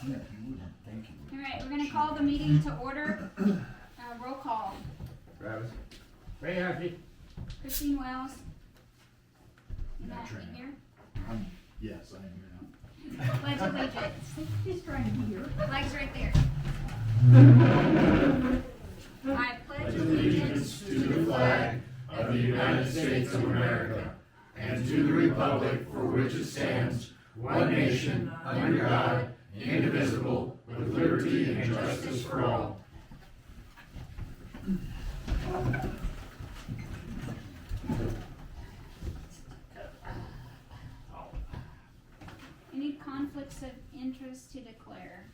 think you wouldn't think you would. Alright, we're gonna call the meeting to order. Roll call. Travis? Ray Hussey. Christine Wells. Not Matt, Trina. you here? Yes, I am here now. Pledge allegiance. He's trying to hear. Flags right there. I pledge Allegiance to the flag of the United States of America and to the republic for which it stands, one nation, under God, indivisible, with liberty and justice for all. Any conflicts of interest to declare?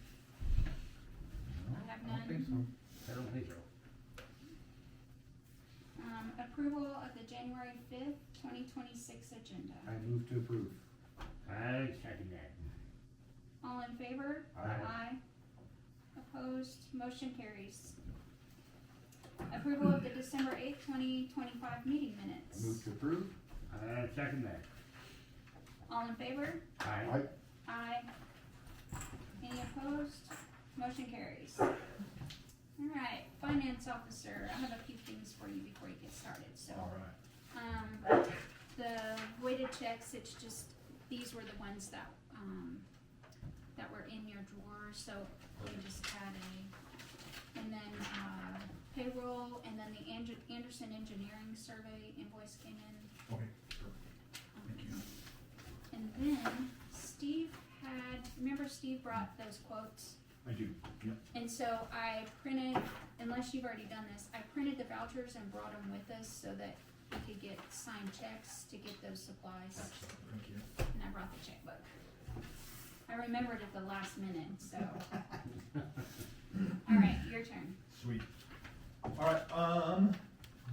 I have I don't think none. so. I don't think so. Approval of the January 5th, 2026 agenda. I move to approve. I second that. All in favor? Aye. Opposed? Motion carries. Approval of the December 8th, 2025 meeting minutes. Move to approve. I second that. All in favor? Aye. Aye. Any opposed? Motion carries. Alright, finance officer, I have a few things for you before you get started, so. Alright. The voided checks, it's just, these were the ones that, that were in your drawer, so we just had and then, payroll, and then the Anderson Engineering Survey invoice came in. Okay, thank you. And then Steve remember Steve brought those quotes? I do, yep. And so I printed, unless you've already done this, I printed the vouchers and brought them with us so that we could get signed checks to get those supplies. Thank you. And I brought the checkbook. I remembered at the last minute, so. Alright, your turn. Sweet. Alright,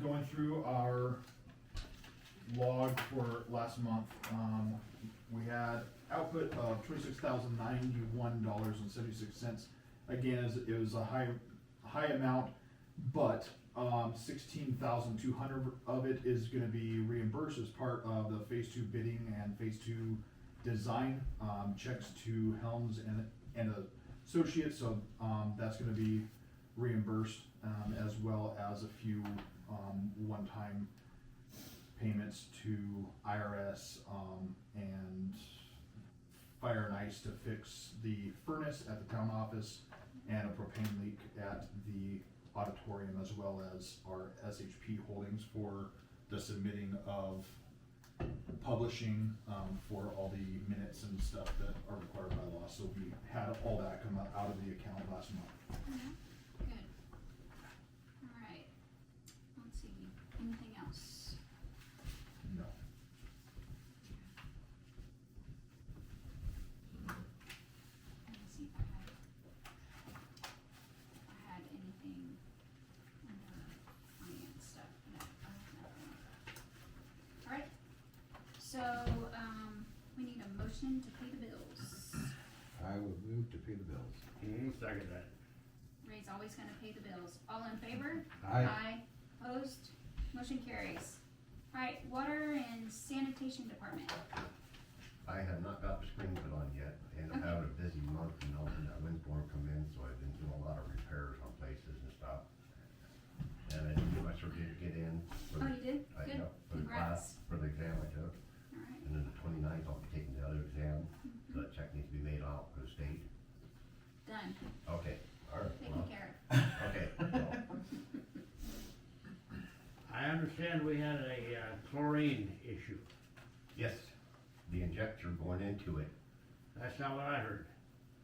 going through our log for last month, we had output of $26,091.76. Again, it was a high amount, but 16,200 of it is going to be reimbursed as part of the phase 2 bidding and phase 2 design checks to Helms and Associates. So that's going to be reimbursed, as well as a few one-time payments to IRS and Fire and Ice to fix the furnace at the town office and a propane leak at the auditorium, as well as our SHP holdings for the submitting of publishing for all the minutes and stuff that are required by law. So we had all that come out of the account last month. Good. Alright. Let's see, anything else? No. Let me see if I had anything under finance stuff. No, I have nothing. Alright, so, we need a motion to pay the bills. I would move to pay the bills. Second that. Ray's always gonna pay the bills. All in favor? Aye. Opposed? Motion carries. Alright, water and sanitation department. I have not got the spring put on yet, and I'm Okay. having a busy month, you know, when that windstorm come in, so I've been doing a lot of repairs on places and stuff. And I did get my certificate in. Oh, for the- you did? I- Good. yeah, for the class, Congrats. for the exam I took, Alright. and then the 29th I'll be taking the other exam, so that check needs to be made out for the state. Done. Okay, alright, Taken well, care okay, well, I understand we had a chlorine issue. yes, the injector going into it, That's not what I heard. of.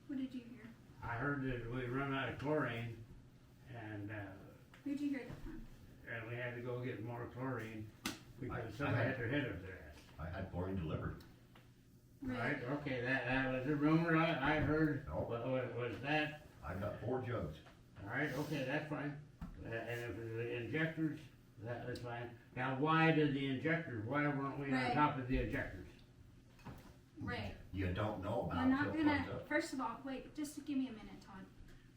What did you hear? I heard that we run out of chlorine and Who'd you hear that from? we had to go get more chlorine because I somebody had- had their head up their ass. I had chlorine delivered. Right, okay, that was a rumor I heard. No. Was that? I got 4 jugs. Alright, okay, that's fine. And if it's the injectors, that's fine. Now, why weren't we on Right. top of the injectors? Ray, You don't know we're about not till it gonna, comes up. first of all, wait, just give me a minute, Todd.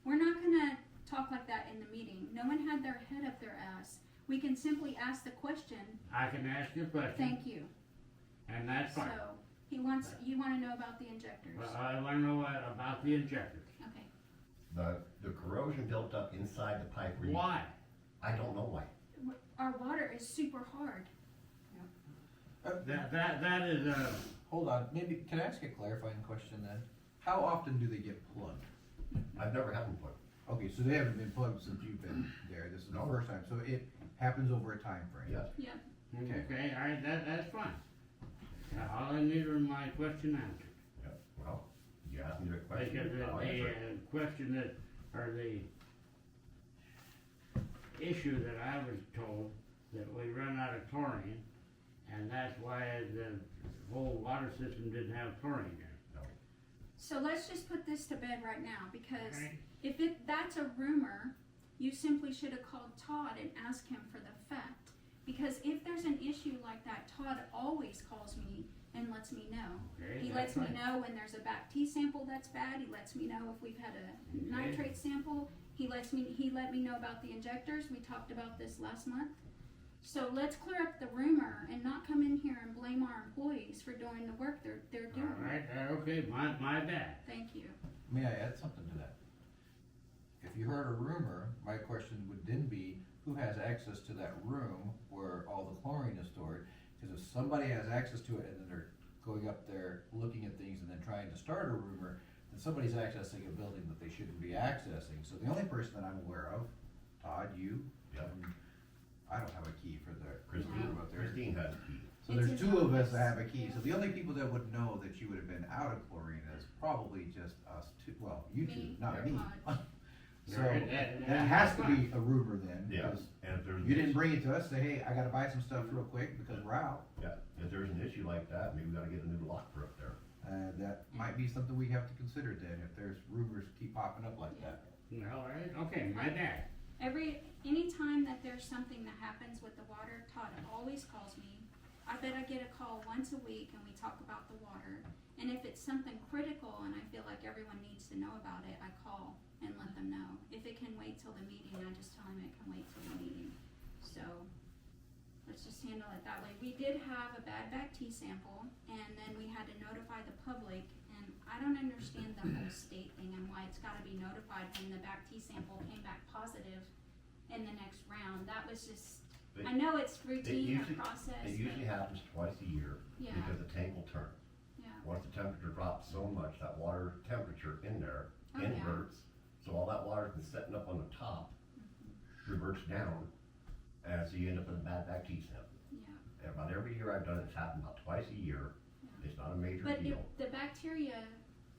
We're not gonna talk like that in the meeting. No one had their head up their ass. We can simply ask the question, I can ask you a question. thank you. And that's fine. So, You wanna know about the injectors? Well, I wanna know about the injectors. Okay, The corrosion built up inside the pipe. Why? I don't know why. our water is super hard. That is, Hold on, maybe, can I ask a clarifying question then? How often do they get plugged? I've never had them put. Okay, so they haven't been plugged since you've been there, this is the No. first time, so it happens over a time frame. Yes. Yep, Okay. all right, that's fine. All I need are my question answered. Yeah. Well, you asked me the question. Because I'll the answer it. question that, or the issue that I was told, that we run out of chlorine, and that's why the whole water system didn't have chlorine in it. No. so let's just put this to bed right now, because Okay. if that's a rumor, you simply should have called Todd and asked him for the fact. Because if there's an issue like that, Todd always calls me and lets me know. Okay, He that's lets me fine. know when there's a back T sample that's bad, he lets me know if we've had a nitrate sample, he let me know about the injectors, we talked about this last month. So let's clear up the rumor and not come in here and blame our employees for doing the work they're doing. All right, okay, my bad. Thank you. May I add something to that? If you heard a rumor, my question would then be, who has access to that room where all the chlorine is stored? Because if somebody has access to it and then they're going up there, looking at things and then trying to start a rumor, then somebody's accessing a building that they shouldn't be accessing. So the only person that I'm aware of, Todd, you, Yep. I don't have a key for the Christine, room up there. Christine has a key. So It's there's in two of us office. that have a key, so the only people that would know that you would have been out of chlorine is probably just us two, well, you two, Me. not Yeah. me. Todd. So, Right, that has to be a rumor then, Yeah. because And if there's. you didn't bring it to us, say, hey, I gotta buy some stuff real quick because we're out. Yeah, if there's an issue like that, maybe we gotta get a new locker up there. That might be something we have to consider then, if there's rumors keep popping up like that. All right, okay, my bad. Any time that there's something that happens with the water, Todd always calls me. I bet I get a call once a week and we talk about the water. And if it's something critical and I feel like everyone needs to know about it, I call and let them know. If it can wait till the meeting, I just tell them it can wait till the meeting. So, let's just handle it that way. We did have a bad back T sample, and then we had to notify the public, and I don't understand the whole state thing and why it's gotta be notified when the back T sample came back positive in the next round. That was just, They- I know it's routine or usually- process, It usually but, happens twice a year yeah, because the tank will turn. yeah. Once the temperature drops so much, that water temperature in there Oh, yeah. inverts. So all that water's been setting up on the top, reverts down, and so you end up with a bad back T sample. Yeah, About every year I've done it, it's happened about twice a year. It's not a major but deal. the bacteria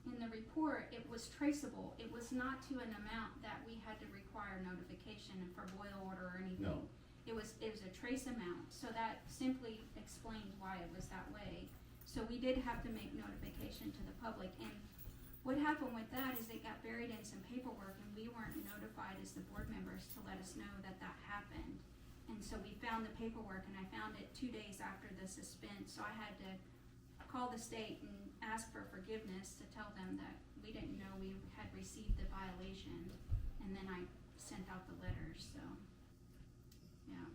in the report, it was traceable. It was not to an amount that we had to require notification for boil order or anything. No. It was a trace amount, so that simply explains why it was that way. So we did have to make notification to the public, and what happened with that is it got buried in some paperwork, and we weren't notified as the board members to let us know that that happened. And so we found the paperwork, and I found it 2 days after the suspense, so I had to call the state and ask for forgiveness to tell them that we didn't know we had received the violation, and then I sent out the letters, so, yeah.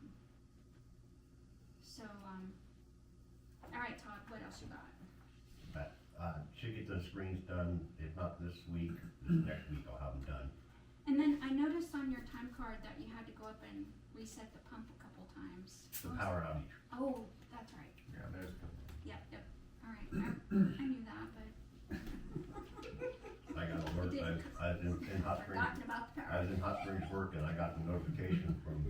So, alright Todd, what else you got? But, should get those screens done, if not this week, this next week I'll have them done. And then I noticed on your time card that you had to go up and reset the pump a couple times. The power outage. Oh, that's right, Yeah, there's. yep, alright, I knew that, but I got alert, I was in Hot Springs, forgotten about the I power. was in Hot Springs working, I got the notification from,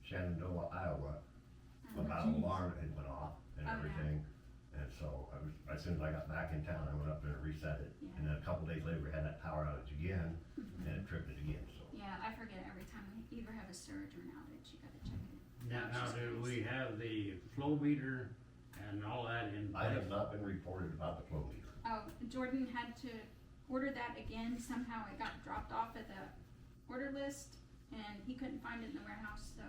Shenandoah, Iowa, about an alarm that had went off and Oh, yeah. everything. And so as soon as I got back in town, I went up there and reset it. Yeah. And then a couple days later, we had that power outage again, and it tripped it again, so. Yeah, I forget every time we either have a surge or an outage, you gotta check it. Now, do we have the flow meter and all that in I place? have not been reported about the flow meter. Oh, Jordan had to order that again, somehow it got dropped off at the order list, and he couldn't find it in the warehouse, so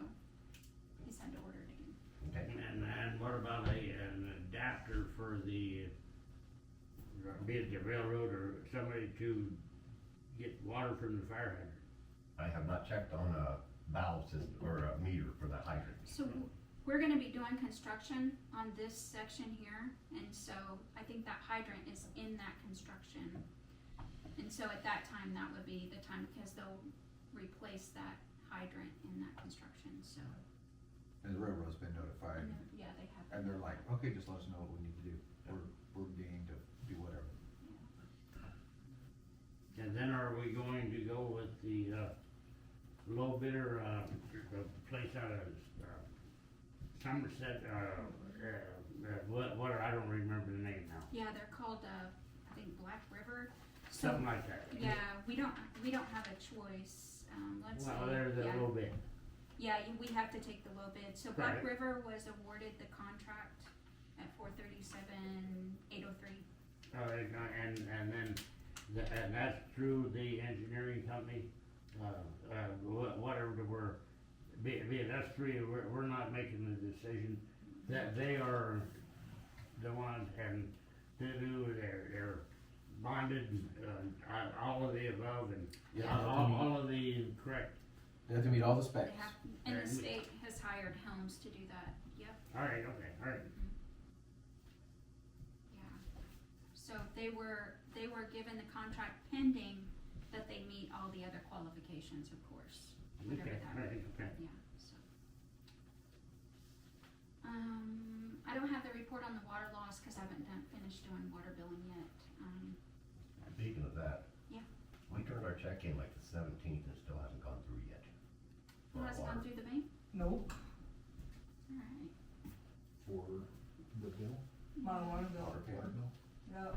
he's had to order it again. Okay? And what about an adapter for the, be it the railroad or somebody to get water from the fire hydrant? I have not checked on a valve system or a meter for that hydrant. So we're gonna be doing construction on this section here, and so I think that hydrant is in that construction. And so at that time, that would be the time, because they'll replace that hydrant in that construction, so. And the railroad's been notified, And then- yeah, they have. and they're like, okay, just let us know what we need to do. We're game to do whatever. And then are we going to go with the, low bidder, the place out of, Somerset, what, I don't remember the name now. Yeah, they're called, I think Black River. So, Something like that. yeah, we don't have a choice, let's see. Well, there's a Yeah. little bit. Yeah, we have to take the low bid. So Black Right. River was awarded the contract at 437,803. And then, and that's through the engineering company, whatever be it us three, we're not making the decision, that they are the ones, and to do their bonded, all of the above, and Yeah. all of the correct. They have to meet all the They specs. have, and the And- state has hired Helms to do that. Yep. Alright, alright. Yeah. So they were given the contract pending that they meet all the other qualifications, of course. Whatever Okay, that. alright, okay. Yeah, so. I don't have the report on the water loss, cause I haven't finished doing water billing yet. Speaking of that. Yeah. We turned our check in like the 17th and it still hasn't gone through yet. Who has gone through the bank? Nope, Alright. For the bill? my water bill, Water bill. yep.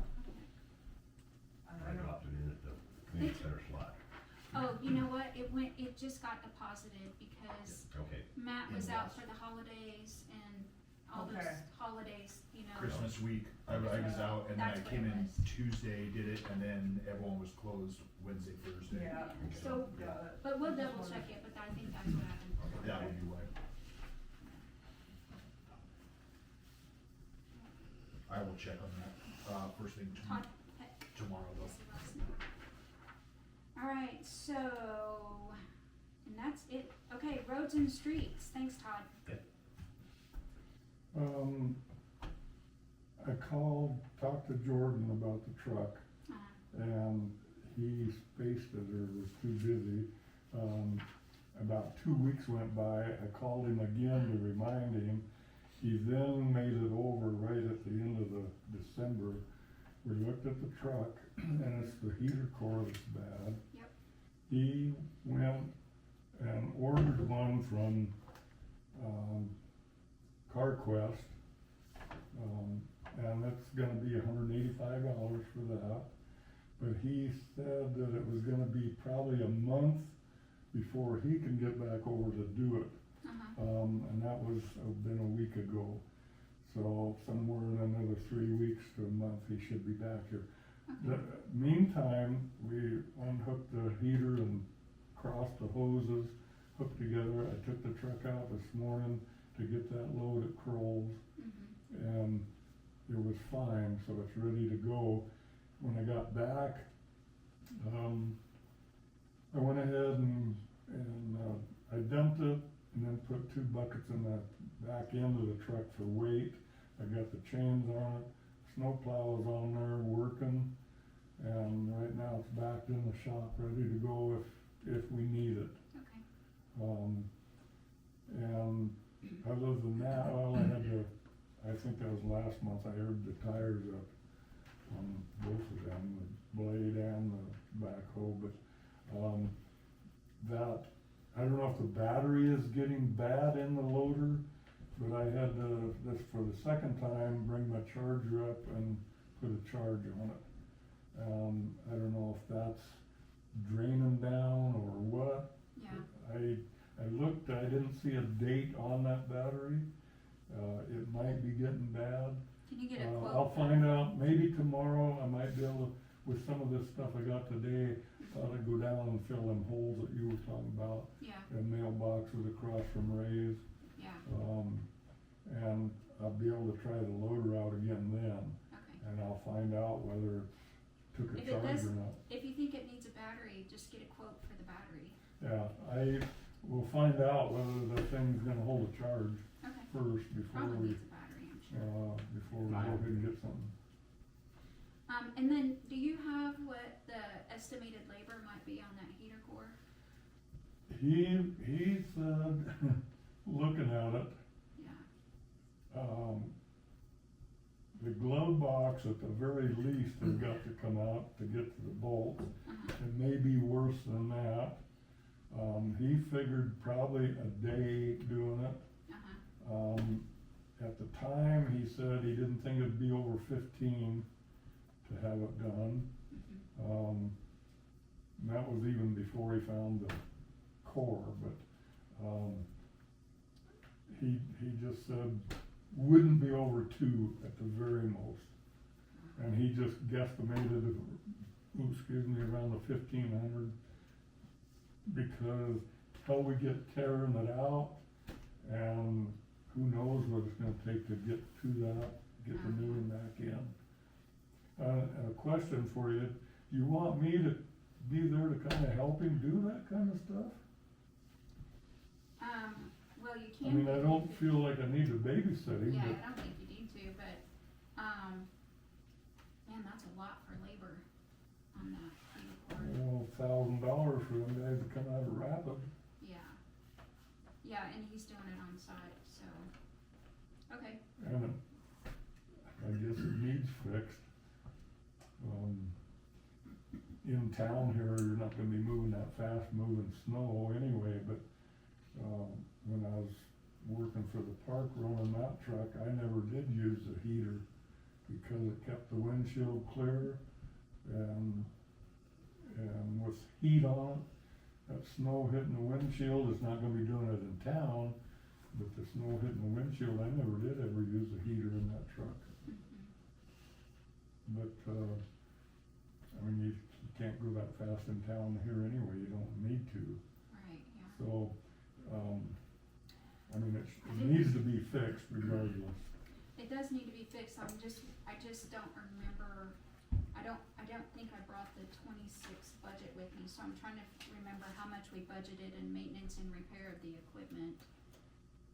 I I don't, dropped it in at the community center slot. Oh, you know what? It just got deposited because Okay, Matt was out Invoice. for the holidays and all those Okay. holidays, you know. Christmas week, I was out and then I That's what came it in was. Tuesday, did it, and then everyone was closed Wednesday, Thursday. yeah. So, got it. but we'll I just double wondered. check it, but I think that's what happened. That would be why. I will check on that, first thing Todd Peck tomorrow is though. the last name. Alright, so, and that's it. Okay, roads and streets. Thanks, Todd. I talked to Jordan about the truck, and he spaced it or was too busy. About 2 weeks went by, I called him again to remind him. He then made it over right at the end of the December. We looked at the truck, and it's the heater core that's bad. Yep. He went and ordered one from, CarQuest, and it's gonna be $185 for that. But he said that it was gonna be probably a month before he can get back over to do it. And that was, been a week ago. So somewhere in another 3 weeks to a month, he should be back here. The meantime, we unhooked the heater and crossed the hoses, hooked together. I took the truck out this morning to get that load at Kroll's, and it was fine, so it's ready to go. When I got back, I went ahead and I dumped it and then put 2 buckets in the back end of the truck for weight. I got the chains on it, snowplow is on there working, and right now it's backed in the shop, ready to go if we need it. Okay. And other than that, well, I think that was last month, I aired the tires up on both of them, the blade and the backhoe, but, that, I don't know if the battery is getting bad in the loader, but I had to, this for the second time, bring my charger up and put a charge on it. I don't know if that's draining down or what. Yeah. I looked, I didn't see a date on that battery. It might be getting bad. Can you get a quote? I'll find out, maybe tomorrow, I might be able to, with some of this stuff I got today, thought I'd go down and fill them holes that you were talking about. Yeah, The mailboxes across from Ray's, yeah, and I'll be able to try the loader out again then, okay. and I'll find out whether it took a If it charge does- or not. If you think it needs a battery, just get a quote for the battery. Yeah, I will find out whether the thing's gonna hold a charge. Okay. first before Probably we, needs a battery, I'm sure. before we go ahead and get something. And then, do you have what the estimated labor might be on that heater core? He said, looking at it, Yeah, the glove box at the very least has got to come out to get to the bolts. It may be worse than that. He figured probably a day doing it. At the time, he said he didn't think it'd be over 15 to have it done. And that was even before he found the core, but, he just said wouldn't be over 2 at the very most. And he just guesstimated, around the 1,500, because till we get tearing it out, and who knows what it's gonna take to get to that, get the new one back in. And a question for you, do you want me to be there to kinda help him do that kinda stuff? well, you I can. mean, I don't feel like I need to babysit him, Yeah, but, I don't think you need to, but, man, that's a lot for labor on that heater core. $1,000 for them guys to come out of Rapid. Yeah. Yeah, and he's doing it on site, so, okay, And I guess it needs fixed. In town here, you're not gonna be moving that fast moving snow anyway, but, when I was working for the park running that truck, I never did use the heater because it kept the windshield clear and with heat on it, that snow hitting the windshield is not gonna be doing it in town, but the snow hitting the windshield, I never did ever use a heater in that truck. But, I mean, you can't go that fast in town here anyway, you don't need to. right, yeah. So, I mean, it needs to be fixed regardless. It does need to be fixed, I just don't remember, I don't think I brought the 26 budget with me, so I'm trying to remember how much we budgeted in maintenance and repair of the equipment.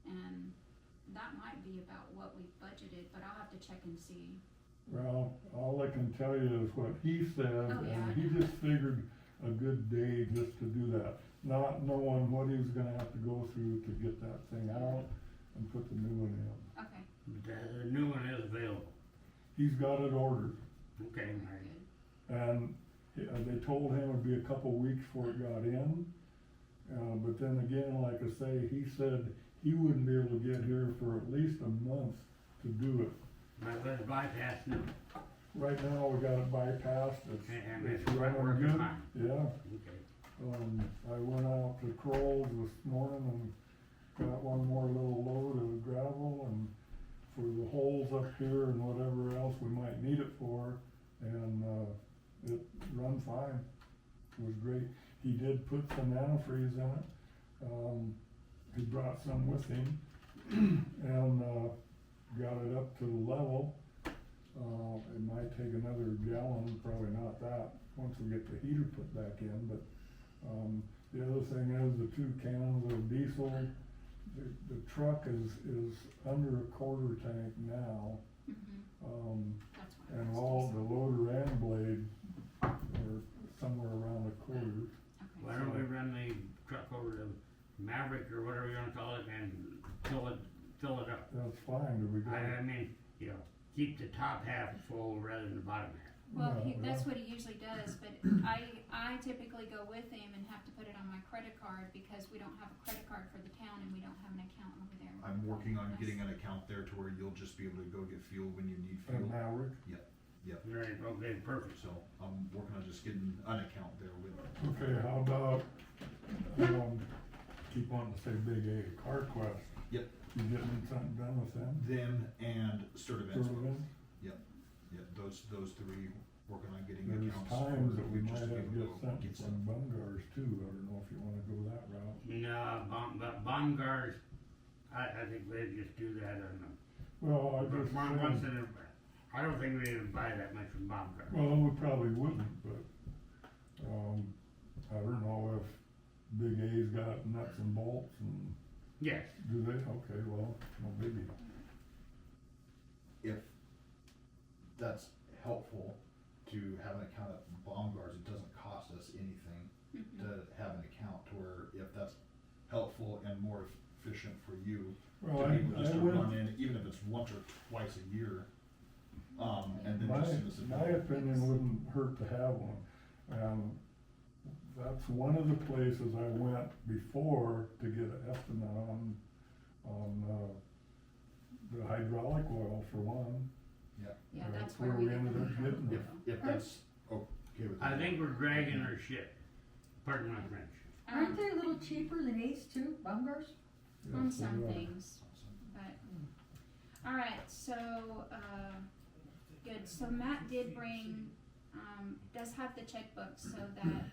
And that might be about what we budgeted, but I'll have to check and see. Well, all I can tell you is what he said, Oh, yeah, and I he know. just figured a good day just to do that, not knowing what he was gonna have to go through to get that thing out and put the new one in. Okay, But the new one is available. He's got it ordered, Okay, very alright. good. and they told him it'd be a couple weeks before it got in. But then again, like I say, he said he wouldn't be able to get here for at least a month to do it. But let's bypass now. Right now, we got it bypassed, And it's it's running working good, fine. yeah. Okay. I went out to Kroll's this morning and got one more little load of gravel and for the holes up here and whatever else we might need it for, and, it run fine. It was great. He did put some antifreeze in it. He brought some with him and, got it up to the level. It might take another gallon, probably not that, once we get the heater put back in, but, the other thing is the 2 cans of diesel, the truck is under a quarter tank now. That's what I And was all just- the loader and blade are somewhere around a quarter. okay. Why don't we run the truck over to Maverick or whatever you wanna call it and fill it up? That's fine, do we go? I mean, you know, keep the top half full rather than the bottom half. Well, Yeah, that's what he usually does, but I typically go with him and have to put it on my credit card because we don't have a credit card for the town and we don't have an account over there. I'm working on getting an account there to where you'll just be able to go get fuel when you need At fuel. Maverick? Right, okay, perfect. So I'm working on just getting an account there with it. Okay, how about, keep wanting to say Big A, CarQuest? Yep. You getting something done with them? Them and Sturt Events. Sturtevant? Yeah, those 3, working on getting There's accounts. times for that we just might to be have able to to get go something get from Bungars too, I don't know if you wanna go that route. No, Baumgars, I think they just do that on them. Well, I just Once saying, in a, I don't think we even buy that much from Baumgars. well, we probably wouldn't, but, I don't know if Big A's got nuts and bolts and Yes, Do they? Okay, well, no biggie. If that's helpful to have an account at Baumgart's, it doesn't cost us anything Mhm. to have an account, to where if that's helpful and more efficient for you, Well, to I be able just to went, run in, even if it's once or twice a year, and then my, just send us a my bill. opinion wouldn't hurt to have one. And that's one of the places I went before to get an estimate on the hydraulic oil for one. Yeah, Uh, that's where where we we get the ended up money from. getting it. If that's okay with you. I think we're dragging our shit, pardon my French. Aren't they a little cheaper than Ace too, Baumgart's? On Yes, they some are. things, but, alright, so, good, so Matt did bring, does have the checkbook so that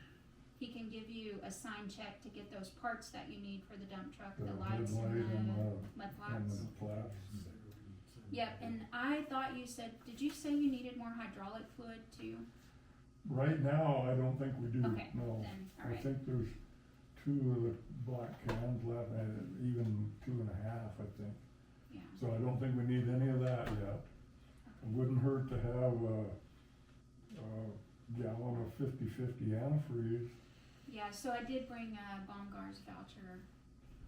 he can give you a signed check to get those parts that you need for the dump truck, the lights headlight and the mud and flaps. the flaps. Yep, and I thought you said, did you say you needed more hydraulic fluid too? Right now, I don't think we do, Okay, no. then, I alright, think there's 2 of the black cans left, and even 2.5, I think. yeah, So I don't think we need any of that yet. It wouldn't hurt to have a gallon of 50/50 antifreeze. yeah, so I did bring Baumgart's voucher,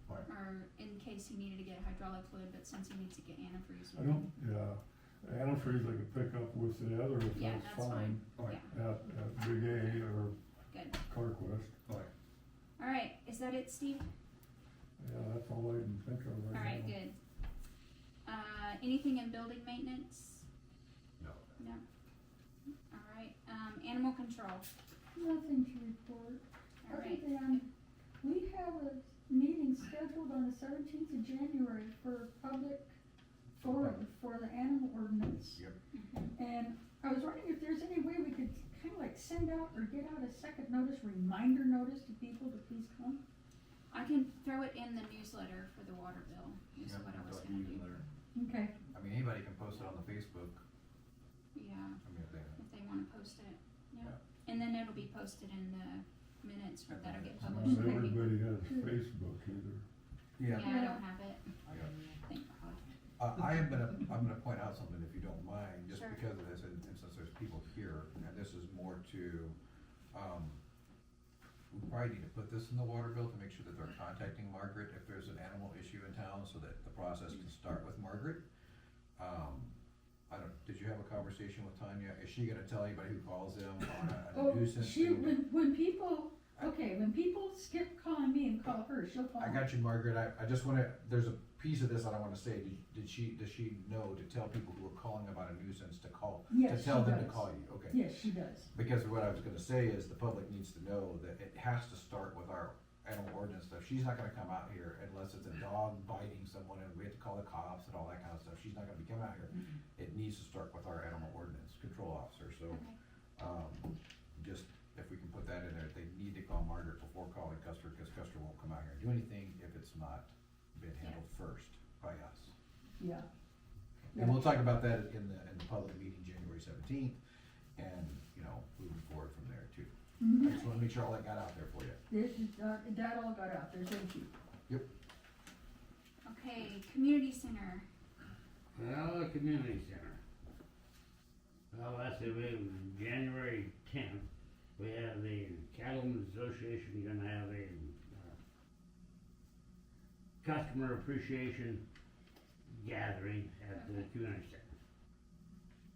Right. or in case he needed to get hydraulic fluid, but since he needs to get antifreeze. I don't, antifreeze I could pick up with the other if Yeah, that's that's fine, Alright. yeah, at Big A or good. CarQuest. Alright. Alright, is that it, Steve? Yeah, that's all I can think of right now. Alright, good. Anything in building maintenance? No. No? Alright, animal control, Nothing to report, other alright, than we have a meeting scheduled on the 17th of January for public forum for the animal ordinance. Yep. And I was wondering if there's any way we could kinda like send out or get out a second notice, reminder notice to people to please come. I can throw it in the newsletter for the water bill, is Yep, what I was like gonna do, newsletter. Okay. I mean, anybody can post it on the Facebook, yeah, I mean, if they wanna post it, yeah. Yeah. And then it'll be posted in the minutes, And that'll get minutes. Not published, maybe. everybody has Facebook either. Yeah, yeah. I don't have it, Yeah. thank God. I'm gonna point out something if you don't mind, just Sure. because of this, and since there's people here, and this is more to, we probably need to put this in the water bill to make sure that they're contacting Margaret if there's an animal issue in town, so that the process can start with Margaret. Did you have a conversation with Tanya? Is she gonna tell anybody who calls them on a nuisance? thing? When people skip calling me and call her, she'll call I me. got you, Margaret, I just wanna, there's a piece of this that I wanna say, does she know to tell people who are calling about a nuisance to call, to Yes, tell she them to does. call you, okay? Yes, she does. Because what I was gonna say is the public needs to know that it has to start with our animal ordinance stuff. She's not gonna come out here unless it's a dog biting someone and we have to call the cops and all that kind of stuff. She's not gonna be coming out here. It needs to start with our animal ordinance control officer, so, Okay, just if we can put that in there, they need to call Margaret before calling Custer, cause Custer won't come out here and do anything if it's not been handled first by us. Yeah. And we'll talk about that in the public meeting January 17th, and, you know, moving forward from there too. I just wanna make sure all that got out there for you. That all got out there, thank you. okay, community center, Well, the community center. Well, that's it, January 10th, we have the Cattlemen's Association gonna have a, customer appreciation gathering at the community center.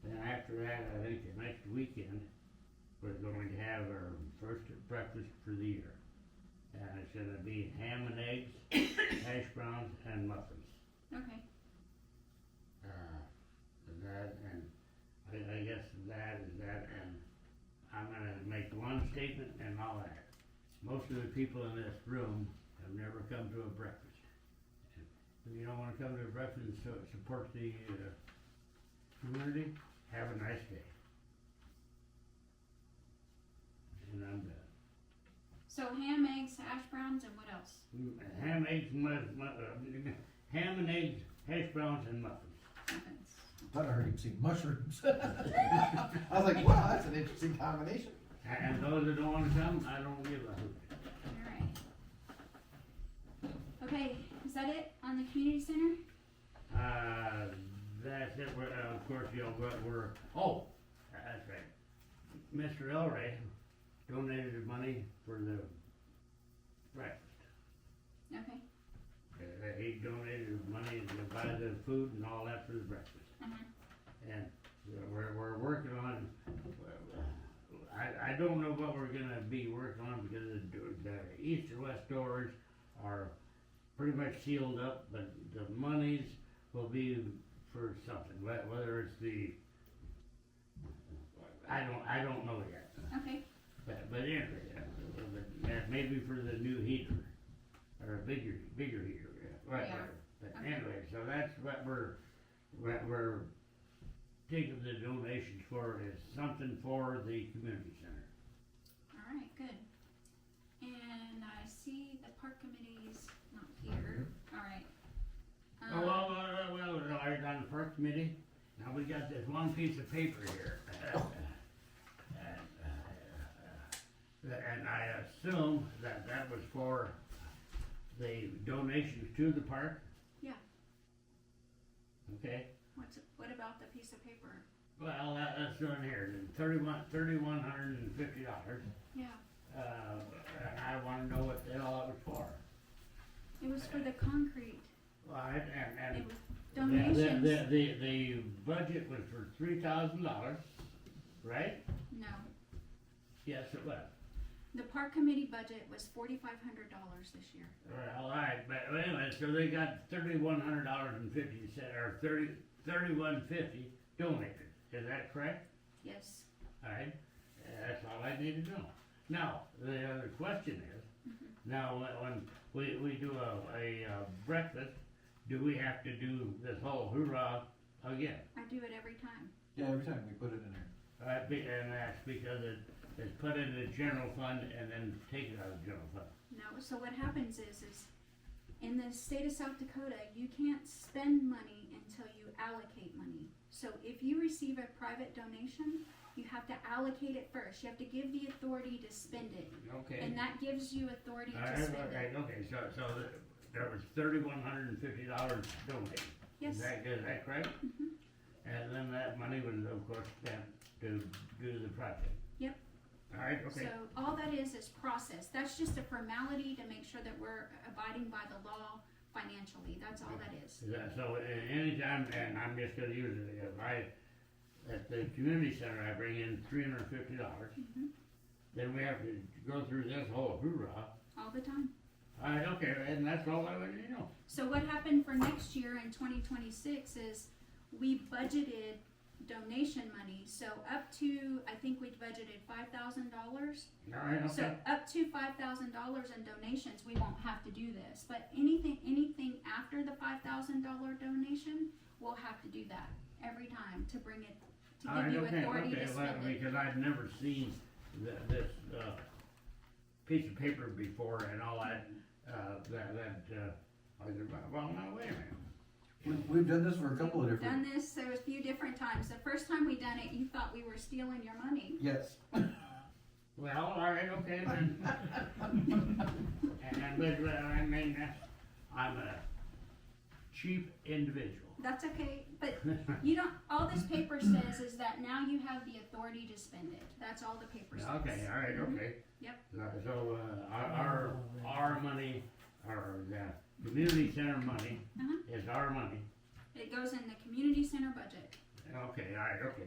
Then after that, I think the next weekend, we're going to have our first breakfast for the year. And it's gonna be ham and eggs, hash browns, and muffins. okay, That, and I guess that is that, and I'm gonna make one statement and I'll add. Most of the people in this room have never come to a breakfast. If you don't wanna come to a breakfast and support the, community, have a nice day. And I'm done. so ham, eggs, hash browns, and what else? Ham, eggs, ham and eggs, hash browns, and muffins. Muffins. Thought I heard him say mushrooms. I was like, wow, that's an interesting combination. And those that don't wanna come, I don't give a hoot. Alright. Okay, Is that it on the community center? That's it, of course, you know, oh, that's right. Mr. Elray donated the money for the breakfast. Okay. He donated money to buy the food and all that for the breakfast. And we're working on, I don't know what we're gonna be working on because the east and west doors are pretty much sealed up, but the monies will be for something, whether it's the, I don't know yet. Okay. But anyway, maybe for the new heater, or a bigger heater, whatever. Yeah. But Okay. anyway, so that's what we're taking the donations for, is something for the community center. Alright, good. And I see the park committee's not here. Alright. Well, right on the park committee, now we got this one piece of paper here. And I assume that was for the donations to the park? Yeah. Okay, What about the piece of paper? well, that's doing here, $3,150. Yeah. And I wanna know what the hell it was for. It was for the concrete. Right, and It was donations. the budget was for $3,000, right? No. Yes, it was. The park committee budget was $4,500 this year. All right, but anyway, so they got $3,150 or $3,150 donated. Is that correct? Yes. All right, that's all I need to know. Now, the other question is, now when we do a breakfast, do we have to do this whole hoorah again? I do it every time. Yeah, every time we put it in there. And that's because it's put in the general fund and then taken out of the general fund. No, so what happens is in the state of South Dakota, you can't spend money until you allocate money. So if you receive a private donation, you have to allocate it first. You have to give the authority to spend it. Okay. And that gives you authority All to right, spend it. okay, so there was $3,150 donated. Yes. Is that correct? And then that money was, of course, spent to do the project. Yep. All right, okay. So all that is process. That's just a formality to make sure that we're abiding by the law financially. That's all that is. So anytime, and I'm just gonna use it, at the community center, I bring in $350, then we have to go through this whole hoorah. All the time. All right, okay, and that's all I want to know. So what happened for next year in 2026 is we budgeted donation money. So up to, I think we budgeted $5,000. All right, okay. So up to $5,000 in donations, we won't have to do this. But anything after the $5,000 donation, we'll have to do that every time to bring it, to All give you right, okay, authority to well, spend it. because I've never seen this piece of paper before and all that, I said, well, now, wait a minute. We've done this for a couple of We've different. done this a few different times. The first time we done it, you thought we were stealing your money. Yes. Well, all right, okay, then. But, I mean, I'm a cheap individual. That's okay, but you don't, all this paper says is that now you have the authority to spend it. That's all the paper says. Okay, all right, okay. Yep. So, our money, or the community center money is our money. It goes in the community center budget. Okay, all right, okay,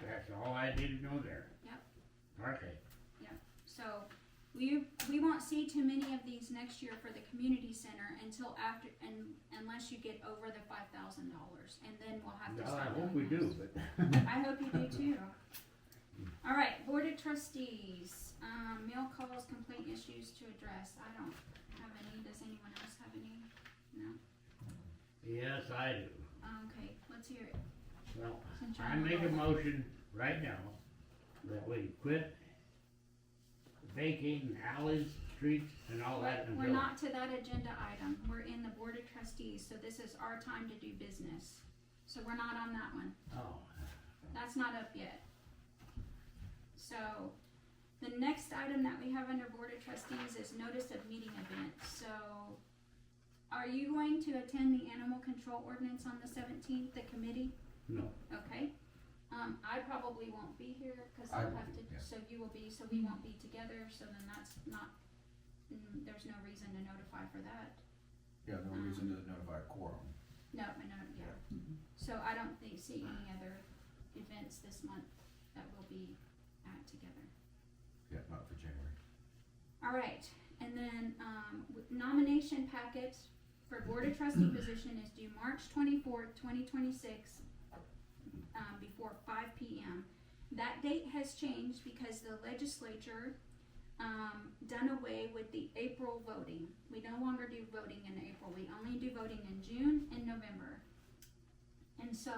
that's all I need to know there. Yep. Okay. So we won't see too many of these next year for the community center until after, unless you get over the $5,000, and then we'll have to Well, I start hope we doing do, those. but. I hope you do too. All right, Board of Trustees, mail calls, complaint issues to address. I don't have any. Does anyone else have any? No? Yes, I do. Okay, let's hear it. Well, Since you're I on the make a board. motion right now that we quit vacating alleys, streets, and all that We're until. not to that agenda item. We're in the Board of Trustees, so this is our time to do business. So we're not on that one. Oh, That's not up yet. So, the next item that we have under Board of Trustees is notice of meeting events. So, are you going to attend the animal control ordinance on the 17th, the committee? No. Okay. I probably won't be here, cause I I'll will have be, to, yeah. so you will be, so we won't be together, so then that's not, there's no reason to notify for that. Yeah, no reason to notify a quorum. No, yeah. So I don't see any other events this month that we'll be at together. Yeah, not for January. All right, and then, nomination packet for Board of Trustee position is due March 24th, 2026, before 5 p.m. That date has changed because the legislature, done away with the April voting. We no longer do voting in April, we only do voting in June and November. And so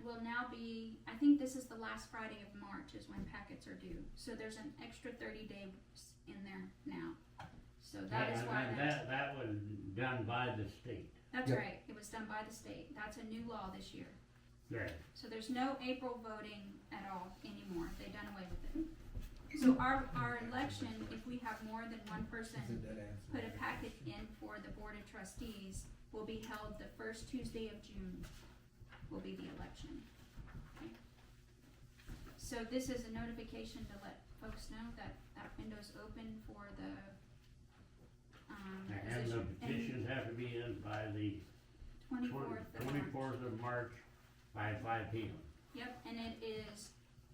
will now be, I think this is the last Friday of March is when packets are due. So there's an extra 30 days in there now. So that is why that was done by the state. that's Yep. right, it was done by the state. That's a new law this year. Right. So there's no April voting at all anymore. They done away with it. So our election, if we have more than one person put a packet in for the Board of Trustees, will be held the first Tuesday of June, will be the election. Okay. So this is a notification to let folks know that that window's open for the, And the position. petitions have to be in by the 24th of March. 24th of March by 5 p.m. Yep, and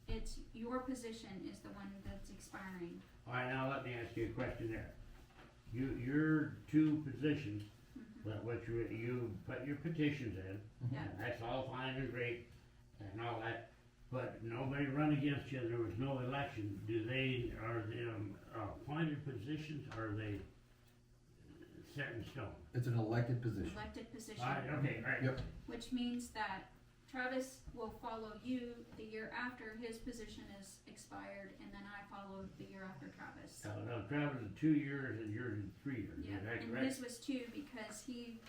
it's your position is the one that's expiring. Alright, now let me ask you a question there. Your two positions, but what you put your petitions in, Yeah. and that's all fine and great and all that, but nobody run against you, there was no election. Are they appointed positions, or are they set in stone? It's an elected position. Elected position. Alright, okay, alright. Yep. Which means that Travis will follow you the year after his position is expired, and then I follow the year after Travis. So now Travis is 2 years and yours is 3 years, Yeah, is that and correct? his was 2 because he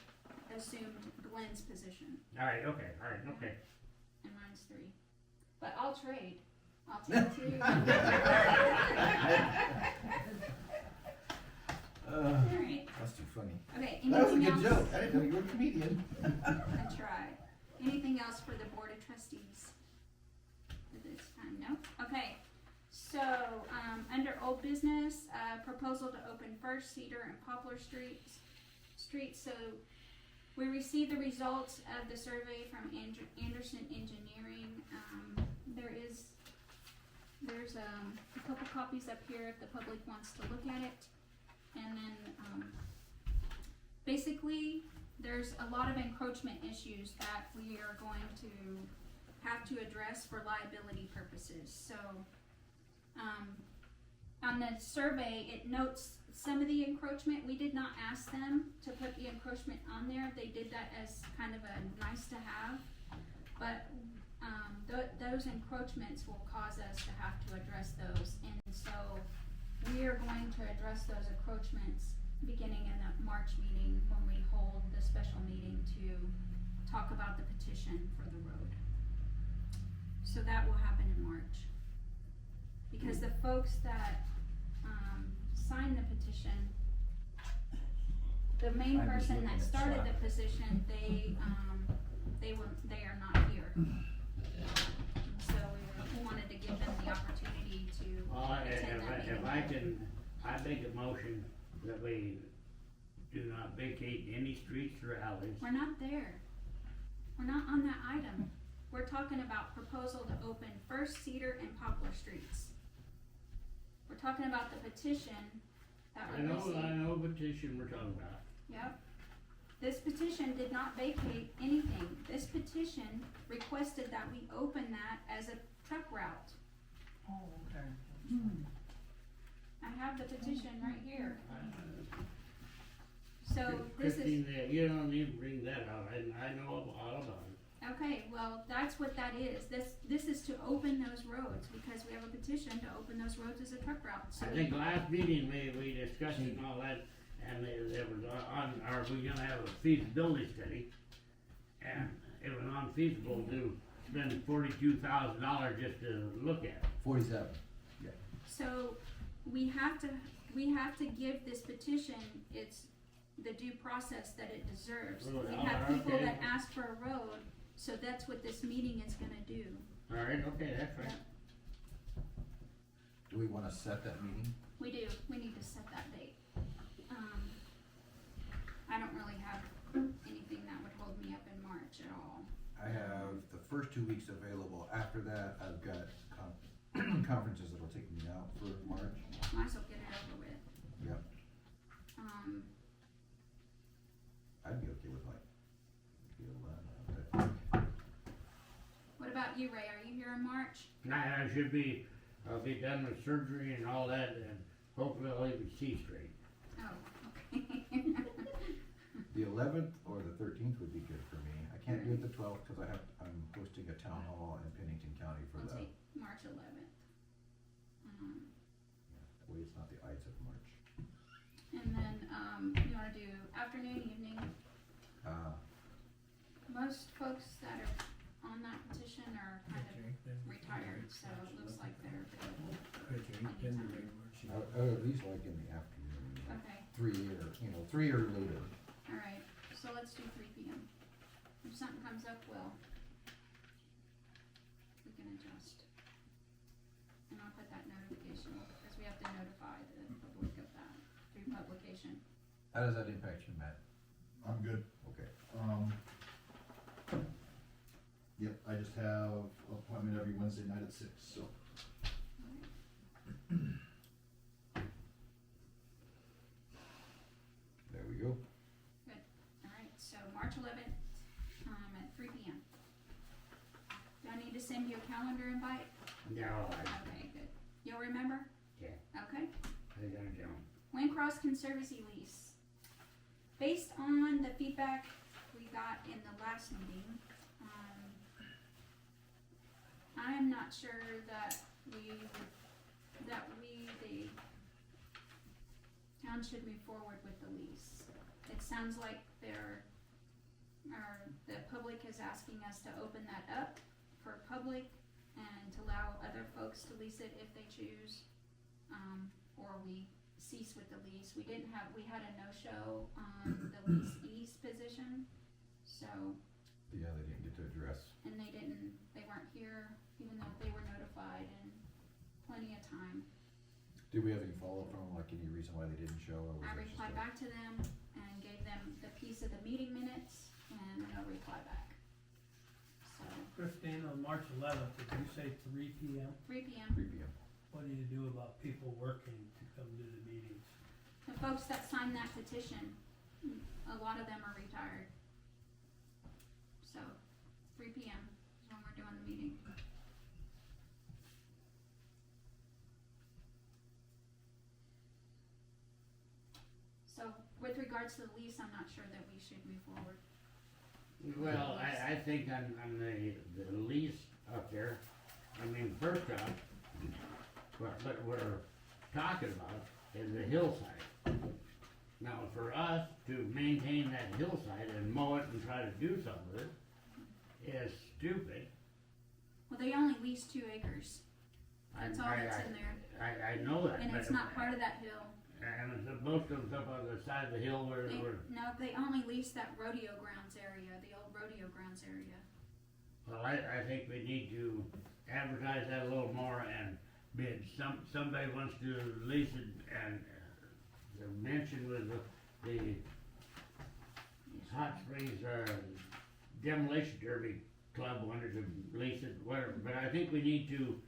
assumed Glenn's position, Alright, okay, and mine's 3. But I'll trade. I'll take 2. Alright, That's too funny. okay, That was a anything good else? joke. I didn't know you were a comedian. I tried. Anything else for the Board of Trustees? At this time, no? Okay, so, under old business, proposal to open First, Cedar, and Poplar Streets. So, we received the results of the survey from Anderson Engineering. There's a couple copies up here if the public wants to look at it. And then, basically, there's a lot of encroachment issues that we are going to have to address for liability purposes. So, on the survey, it notes some of the encroachment. We did not ask them to put the encroachment on there. They did that as kind of a nice to have. But, those encroachments will cause us to have to address those. And so, we are going to address those encroachments beginning in the March meeting when we hold the special meeting to talk about the petition for the road. So that will happen in March. Because the folks that, signed the petition, the main I'm just person looking that at started Slack. the position, they are not here. So we wanted to give them the opportunity to Well, attend that meeting. if I can, I make a motion that we do not vacate any streets or alleys. We're not there. We're not on that item. We're talking about proposal to open First, Cedar, and Poplar Streets. We're talking about the petition that I we know received. petition we're talking about. Yep. This petition did not vacate anything. This petition requested that we open that as a truck route. Oh, okay. I have the petition right here. So this is, Christine, you don't need to bring that out, I know all about it. okay, well, that's what that is. This is to open those roads because we have a petition to open those roads as a truck route. So I think last meeting, we discussed it and all that, and it was are we gonna have a feasibility study? And it was unfeasible to spend $42,000 just to look at it. 47. So we have to give this petition its the due process that it deserves. Oh, We yeah, have people okay. that ask for a road, so that's what this meeting is gonna do. Alright, okay, that's right. Do we wanna set that meeting? We do, we need to set that date. I don't really have anything that would hold me up in March at all. I have the first 2 weeks available. After that, I've got conferences that'll take me out for March. Might as well get it over with. Yep. Um, I'd be okay with like the 11th. what about you, Ray? Are you here in March? I should be, I'll be done with surgery and all that, and hopefully I'll even see straight. Oh, okay. The 11th or the 13th would be good for me. I can't do it the 12th because I'm hosting a town hall in Pennington County for I'll that. take March 11th. That way it's not the Ides of March. And then, you wanna do afternoon, evening? Most folks that are on that petition are kind of retired, so it looks like they're available anytime. I would at least like in the afternoon, Okay, 3 or later. alright, so let's do 3 p.m. If something comes up, we can adjust. And I'll put that notification, because we have to notify the public of that through publication. How does that impact you, Matt? I'm good. Okay. Yep, I just have appointment every Wednesday night at 6, so. There we go. Alright, so March 11th, at 3 p.m. Do I need to send you a calendar invite? No, Okay, good. You'll remember? Yeah. Okay. I gotta do 'em. Windcross Conservancy lease. Based on the feedback we got in the last meeting, I'm not sure that the town should move forward with the lease. It sounds like the public is asking us to open that up for public and to allow other folks to lease it if they choose, or we cease with the lease. We had a no-show on the lease position, so, Yeah, they didn't get to address. and they weren't here, even though they were notified in plenty of time. Did we have any follow-up from them, like any reason why they didn't show? Or was I it just replied a- back to them and gave them the piece of the meeting minutes and no reply back. So, Christine, on March 11th, did you say 3 p.m.? 3 p.m. 3 p.m. What do you do about people working to come to the meetings? The folks that signed that petition, a lot of them are retired. So, 3 p.m. is when we're doing the meeting. So, with regards to the lease, I'm not sure that we should move forward. Well, I think on the lease up there, I mean, first off, what we're talking about is the hillside. Now, for us to maintain that hillside and mow it and try to do something with it is stupid. Well, they only lease 2 acres, that's all that's in there, I know that. and it's but- not part of that hill. And most of them's up on the side of the hill where, No, they only lease that rodeo grounds area, the old rodeo grounds area. well, I think we need to advertise that a little more and bid, somebody wants to lease it and mention with the Hot Springs, Demolition Derby Club wanted to lease it, whatever, but I think we need to,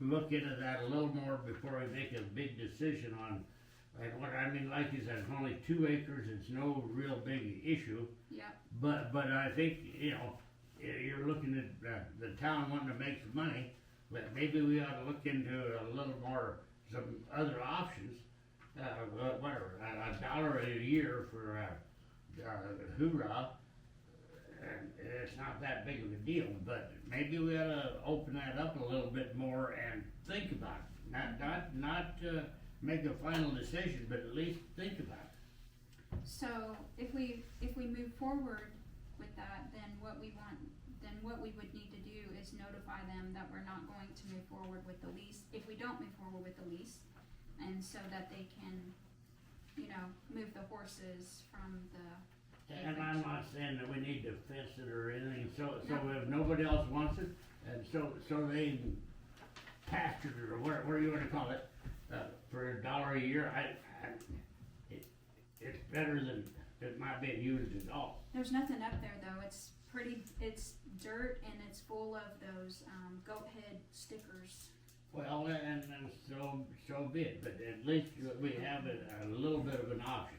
look into that a little more before we make a big decision on, like, what, I mean, like you said, it's only 2 acres, it's no real big issue, Yep, but I think, you're looking at, the town wanting to make some money, but maybe we ought to look into a little more, some other options. Whatever, $1 a year for, hoorah, and it's not that big of a deal, but maybe we ought to open that up a little bit more and think about it. Not make a final decision, but at least think about it. so if we move forward with that, then what we would need to do is notify them that we're not going to move forward with the lease, if we don't move forward with the lease, and so that they can you know, move the horses from the And I'm acreage. not saying that we need to fence it or anything, so if nobody else wants it, and so they pasture it, or what you wanna call it, for $1 a year, it's better than it not being used at all. There's nothing up there though, it's it's dirt and it's full of those, goat head stickers. Well, and so be it, but at least we have a little bit of an option.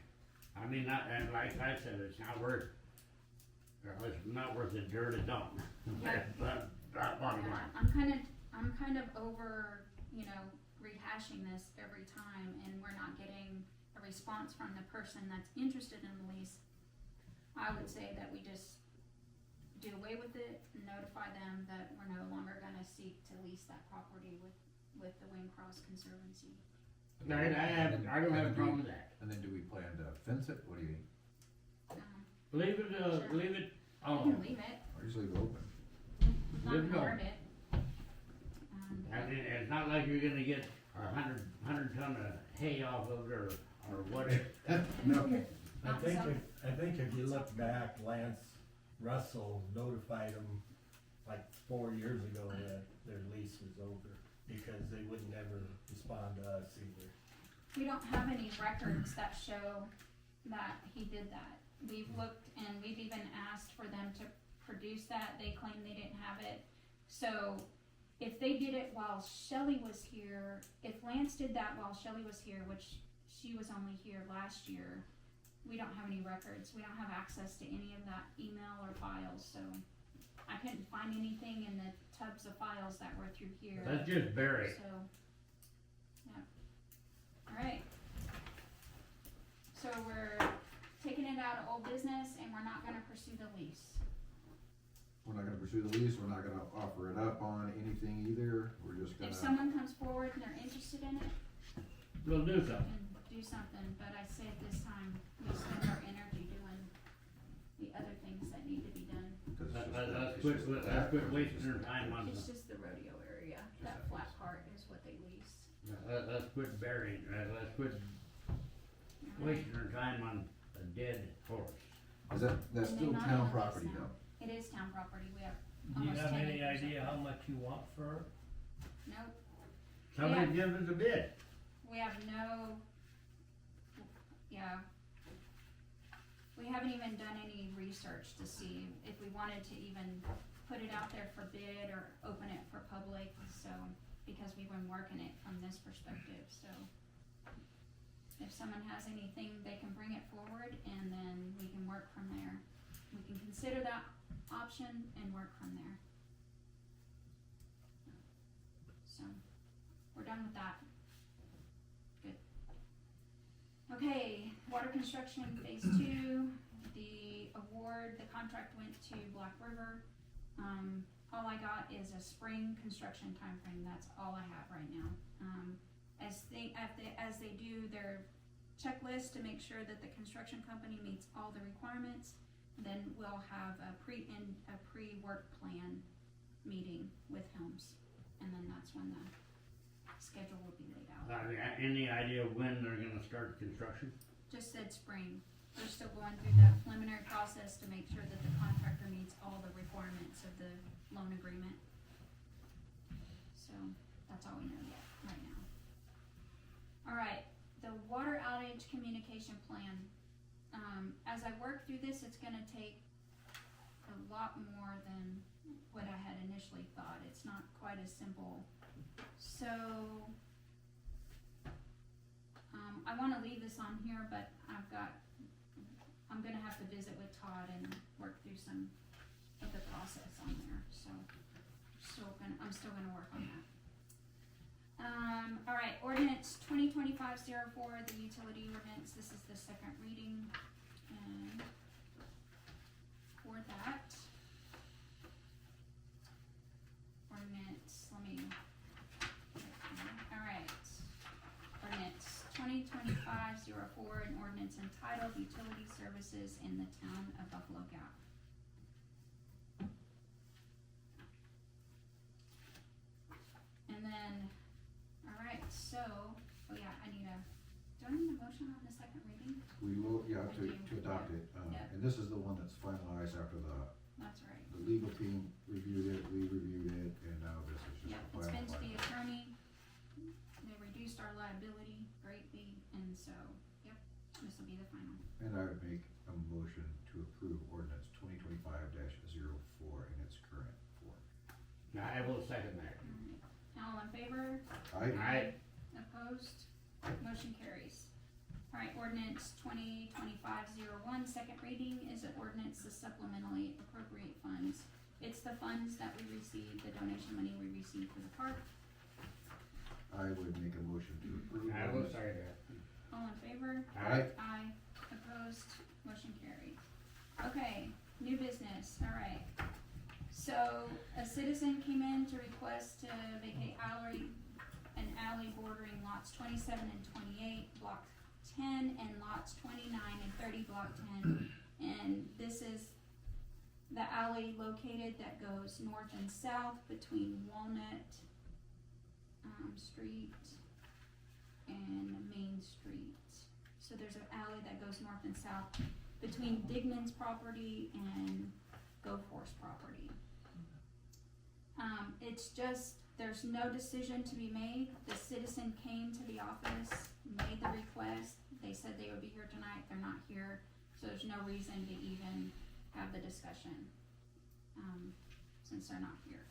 I mean, and like I said, it's not worth the dirt at all. Yeah. But bottom line. I'm kind of over, you know, rehashing this every time and we're not getting a response from the person that's interested in the lease. I would say that we just do away with it, notify them that we're no longer gonna seek to lease that property with the Wayne Cross Conservancy. I don't have a problem with that. And then do we plan to fence it? What do you, Leave it Sure. leave it We can alone. leave it, or just leave it open? not Leave it hurt it. I mean, it's not like you're gonna get 100 ton of hay off of it or whatever. No, I think if you look back, Lance Russell notified them like 4 years ago that their lease was over, because they would never respond to us either. We don't have any records that show that he did that. We've looked and we've even asked for them to produce that, they claim they didn't have it. So, if they did it while Shelley was here, if Lance did that while Shelley was here, which she was only here last year, we don't have any records, we don't have access to any of that email or files, so I couldn't find anything in the tubs of files that were through here. Let's just bury it. So, yeah. Alright. So we're taking it out of old business and we're not gonna pursue the lease. We're not gonna pursue the lease, we're not gonna offer it up on anything either, we're just If gonna, someone comes forward and they're interested in it, We'll do we something. can do something, but I say at this time, we spend our energy doing the other things that need to be done. cause it's just, Let's it's just quit wasting our time on It's just the rodeo area, that flat part is what they lease. let's quit burying, let's quit Alright. wasting our time on a dead horse. Is that's And still they not town own this property now. though? It is town property, we have Do you almost have 10 any acres of idea it. how much you want for it? Nope, Somebody Yeah. give us a bid. we have no, yeah. We haven't even done any research to see if we wanted to even put it out there for bid or open it for public, so, because we've been working it from this perspective, so. If someone has anything, they can bring it forward and then we can work from there. We can consider that option and work from there. So, we're done with that. Good. Okay, water construction phase 2, the award, the contract went to Black River. All I got is a spring construction timeframe, that's all I have right now. As they do their checklist to make sure that the construction company meets all the requirements, then we'll have a pre-work plan meeting with Helms, and then that's when the schedule will be laid out. Any idea when they're gonna start construction? Just said spring. They're still going through that preliminary process to make sure that the contractor meets all the requirements of the loan agreement. So, that's all we know yet, right now. Alright, the water outage communication plan. As I work through this, it's gonna take a lot more than what I had initially thought. It's not quite as simple. So, I wanna leave this on here, but I'm gonna have to visit with Todd and work through some of the process on there, so I'm still gonna work on that. Alright, ordinance 2025-04, the utility ordinance, this is the second reading, and for that ordinance, alright, ordinance 2025-04, an ordinance entitled Utility Services in the Town of Buffalo Gap. And then, alright, so, do I need a motion on the second reading? think, We will, yeah, We do, to adopt it, yeah. and this is the one that's finalized after that's right. the legal team reviewed it, we reviewed it, and now this is just Yep, the it's final. been to the attorney, they reduced our liability greatly, and so, yep, this will be the final. And I would make a motion to approve ordinance 2025-04 in its current form. Now, I will second that. All in favor? Aye. Opposed? Motion carries. Alright, ordinance 2025-01, second reading is an ordinance to supplementally appropriate funds. It's the funds that we received, the donation money we received for the park. I would make a motion to approve. I will ordinance- second that. All in favor? Aye. Aye. Opposed? Motion carried. Okay, new business, alright. So, a citizen came in to request to vacate an alley bordering lots 27 and 28, block 10, and lots 29 and 30, block 10. And this is the alley located that goes north and south between Walnut, Street and Main Street. So there's an alley that goes north and south between Digman's property and GoForce property. It's just, there's no decision to be made. The citizen came to the office, made the request. They said they would be here tonight. They're not here. So there's no reason to even have the discussion, since they're not here.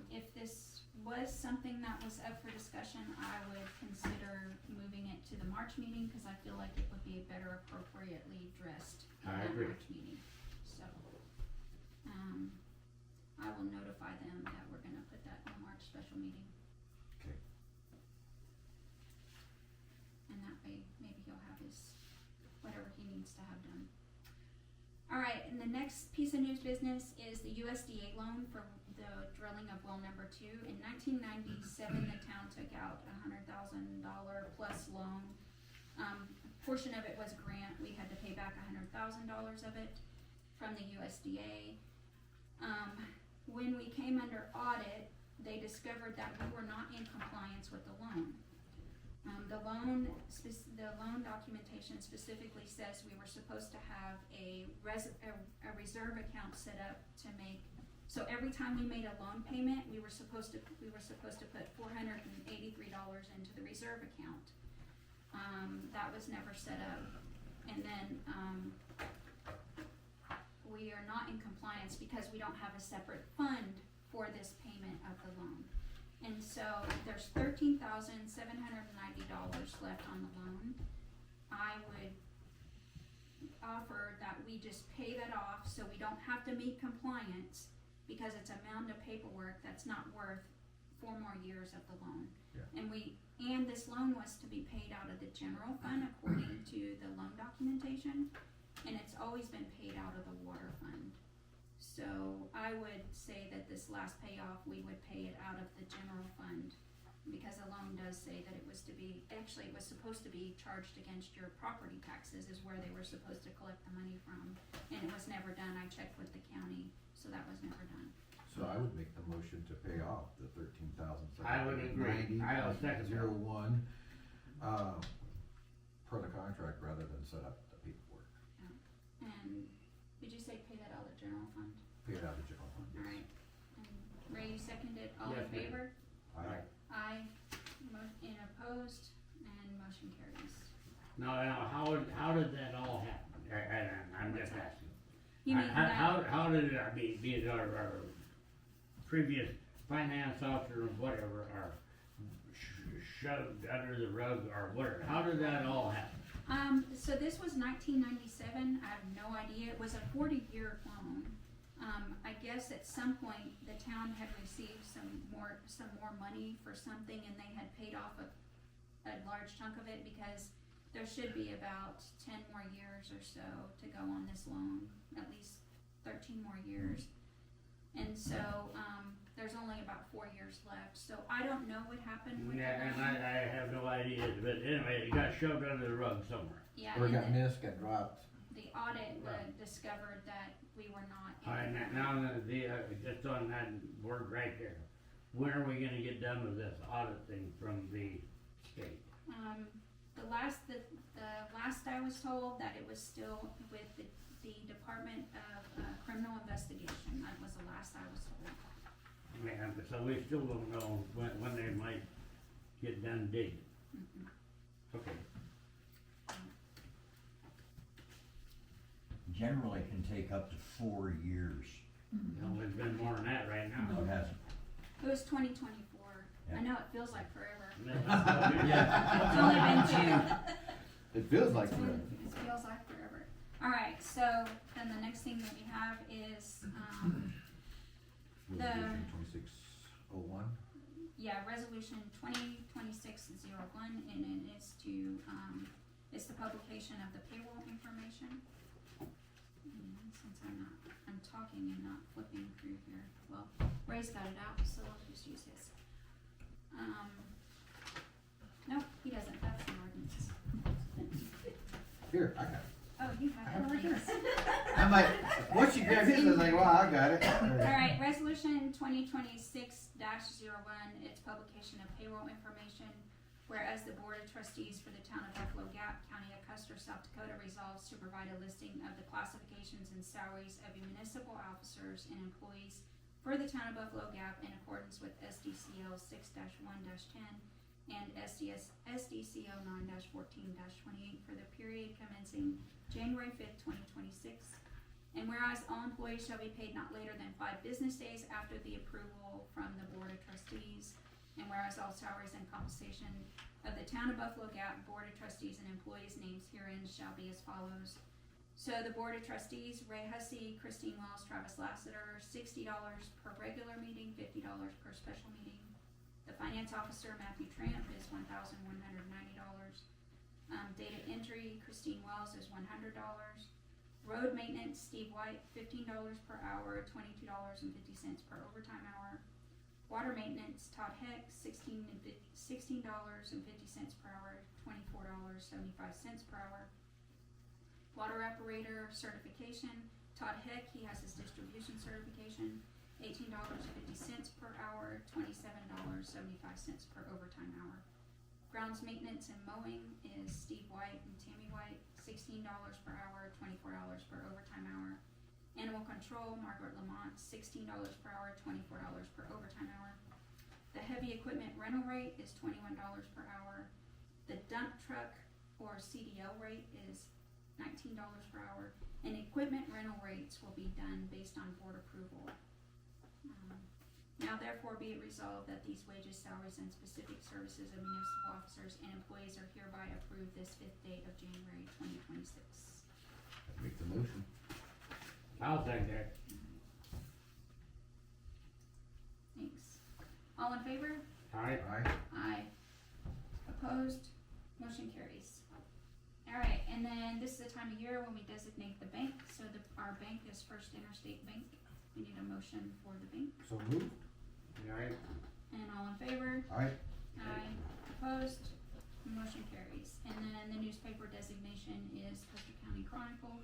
If this was something that was up for discussion, I would consider moving it to the March meeting, cause I feel like it would be better appropriately dressed in I that agree. March meeting. So, I will notify them that we're gonna put that on March special meeting. Okay. And that way, maybe he'll have his, whatever he needs to have done. Alright, and the next piece of news business is the USDA loan for the drilling of well number 2. In 1997, the town took out $100,000 plus loan. Portion of it was grant, we had to pay back $100,000 of it from the USDA. When we came under audit, they discovered that we were not in compliance with the loan. The loan documentation specifically says we were supposed to have a reserve account set up to make, so every time we made a loan payment, we were supposed to put $483 into the reserve account. That was never set up, and then, we are not in compliance because we don't have a separate fund for this payment of the loan. And so there's $13,790 left on the loan. I would offer that we just pay that off so we don't have to meet compliance, because it's a mound of paperwork that's not worth 4 more years of the loan. Yeah. And this loan was to be paid out of the general fund according to the loan documentation, and it's always been paid out of the water fund. So I would say that this last payoff, we would pay it out of the general fund, because the loan does say that it was to be, actually it was supposed to be charged against your property taxes is where they were supposed to collect the money from, and it was never done. I checked with the county, so that was never done. So I would make the motion to pay off the I would agree. I'll second that. 13,790.01, per the contract, rather than set up the paperwork. And did you say pay that out of the general fund? Pay it out of the general fund. yes. Alright, and Ray, you seconded, all in Yes, ma'am. favor? Aye. Aye, and opposed, and motion carries. Now, how did that all happen? I'm just asking. You mean that, How did it, be it our previous finance officer or whatever, are shoved under the rug or whatever? How did that all happen? so this was 1997, I have no idea, it was a 40-year loan. I guess at some point, the town had received some more money for something, and they had paid off a large chunk of it, because there should be about 10 more years or so to go on this loan, at least 13 more years. And so, there's only about 4 years left, so I don't know what happened with Yeah, the and loan. I have no idea, but anyway, it got shoved under the rug somewhere. Yeah, Or it and got missed, got dropped. the audit Right. discovered that we were not. in Alright, now, just on that word right there, when are we gonna get done with this audit thing from the state? The the last I was told that it was still with the Department of Criminal Investigation. That was the last I was told. Yeah, so we still don't know when they might get done digging. Okay. Generally can take up to 4 years. No, it's been more than that right now. No, it hasn't. It was 2024. Yeah. I know it feels like forever. Yeah. It's only been 2. It feels like It forever. feels like forever. Alright, so then the next thing that we have is, Resolution 2601. resolution 2026-01, and it is to, it's the publication of the payroll information. And since I'm talking and not flipping through here, well, Ray's got it out, so I'll just use his. Nope, he doesn't, that's the ordinance. Here, I got it. Oh, you have it, right here. thanks. I'm like, once you grab his, I was like, wow, I got it. Alright, resolution 2026-01, it's publication of payroll information. Whereas the Board of Trustees for the Town of Buffalo Gap, County of Custer, South Dakota resolves to provide a listing of the classifications and salaries of municipal officers and employees for the Town of Buffalo Gap in accordance with SDCL 6-1-10 and SDCL 9-14-28 for the period commencing January 5th, 2026. And whereas all employees shall be paid not later than 5 business days after the approval from the Board of Trustees. And whereas all salaries and compensation of the Town of Buffalo Gap Board of Trustees and employees' names herein shall be as follows. So the Board of Trustees, Ray Hussey, Christine Wells, Travis Lassiter, $60 per regular meeting, $50 per special meeting. The Finance Officer, Matthew Tramp, is $1,190. Data entry, Christine Wells, is $100. Road maintenance, Steve White, $15 per hour, $22.50 per overtime hour. Water maintenance, Todd Heck, $16.50 per hour, $24.75 per hour. Water operator certification, Todd Heck, he has his distribution certification, $18.50 per hour, $27.75 per overtime hour. Grounds maintenance and mowing is Steve White and Tammy White, $16 per hour, $24 per overtime hour. Animal control, Margaret Lamont, $16 per hour, $24 per overtime hour. The heavy equipment rental rate is $21 per hour. The dump truck or CDL rate is $19 per hour. And equipment rental rates will be done based on board approval. Now therefore be it resolved that these wages, salaries, and specific services of municipal officers and employees are hereby approved this 5th day of January 2026. Make the motion. I'll take that. Thanks. All in favor? Alright, Aye. Aye. Opposed? Motion carries. Alright, and then this is the time of year when we designate the bank, so our bank is First Interstate Bank. We need a motion for the bank. So moved. alright, And all in favor? Aye. Aye. Opposed? Motion carries. And then the newspaper designation is Custer County Chronicle.